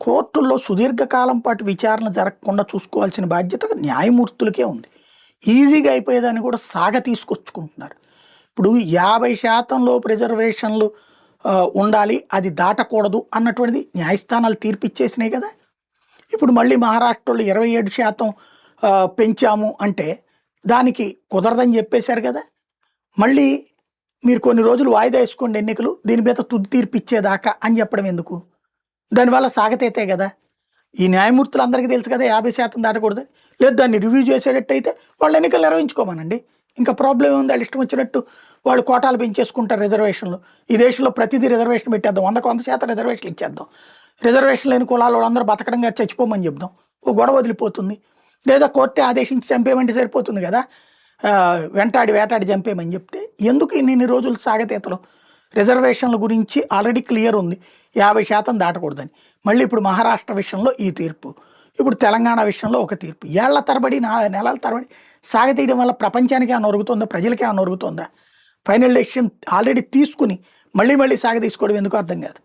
కోర్టుల్లో సుదీర్ఘకాలం పాటు విచారణ జరగకుండా చూసుకోవాల్సిన బాధ్యత న్యాయమూర్తులకే ఉంది. ఈజీగా అయిపోయేదాన్ని కూడా తీసుకొచ్చుకుంటున్నారు. ఇప్పుడు 50% రిజర్వేషన్లు ఉండాలి, అది దాటకూడదు అన్నటువంటిది న్యాయస్థానాలు తీర్పిచ్చేసినాయి కదా. ఇప్పుడు మళ్ళీ మహారాష్ట్రలో 27% పెంచాము అంటే దానికి కుదరదని చెప్పేశారు కదా. మళ్ళీ మీరు కొన్ని రోజులు వాయిదా వేసుకోండి ఎన్నికలు, దీని మీద తుది తీర్పు ఇచ్చేదాకా అని చెప్పడం ఎందుకు? దానివల్ల సాగతైతే కదా. ఈ న్యాయమూర్తులందరికీ తెలుసు కదా 50% దాటకూడదు. లేదు దాన్ని రివ్యూ చేసేటట్టయితే వాళ్ళు ఎన్నికలు నిర్వహించుకోమనండి. ఇంకా ప్రాబ్లం ఏముంది? వాళ్ళు ఇష్టం వచ్చినట్టు వాళ్ళు కోటాలు పెంచేసుకుంటారు రిజర్వేషన్లు. ఈ దేశంలో ప్రతిదీ రిజర్వేషన్ పెట్టేద్దాం, 100% రిజర్వేషన్లు ఇచ్చేద్దాం. రిజర్వేషన్ లేని కులాలు వాళ్ళందరూ బతకడంగా చచ్చిపోమని చెప్దాం, ఓ గొడవ వదిలిపోతుంది. లేదా కోర్టే ఆదేశించి చంపేయమంటే సరిపోతుంది కదా. వెంటాడి వేటాడి చంపేయమని చెప్తే ఎందుకు ఇన్ని రోజులు సాగతీతలు? రిజర్వేషన్ల గురించి ఆల్రెడీ క్లియర్ ఉంది, 50% దాటకూడదని. మళ్ళీ ఇప్పుడు మహారాష్ట్ర విషయంలో ఈ తీర్పు, ఇప్పుడు తెలంగాణ విషయంలో ఒక తీర్పు. ఏళ్ల తరబడి నెలల తరబడి సాగతీయడం వల్ల ప్రపంచానికి ఏమైనా ఒరుగుతుందా, ప్రజలకి ఏమైనా ఒరుగుతుందా? ఫైనల్ డెసిషన్ ఆల్రెడీ తీసుకుని మళ్ళీ సాగ తీసుకోవడం ఎందుకు అర్థం కాదు.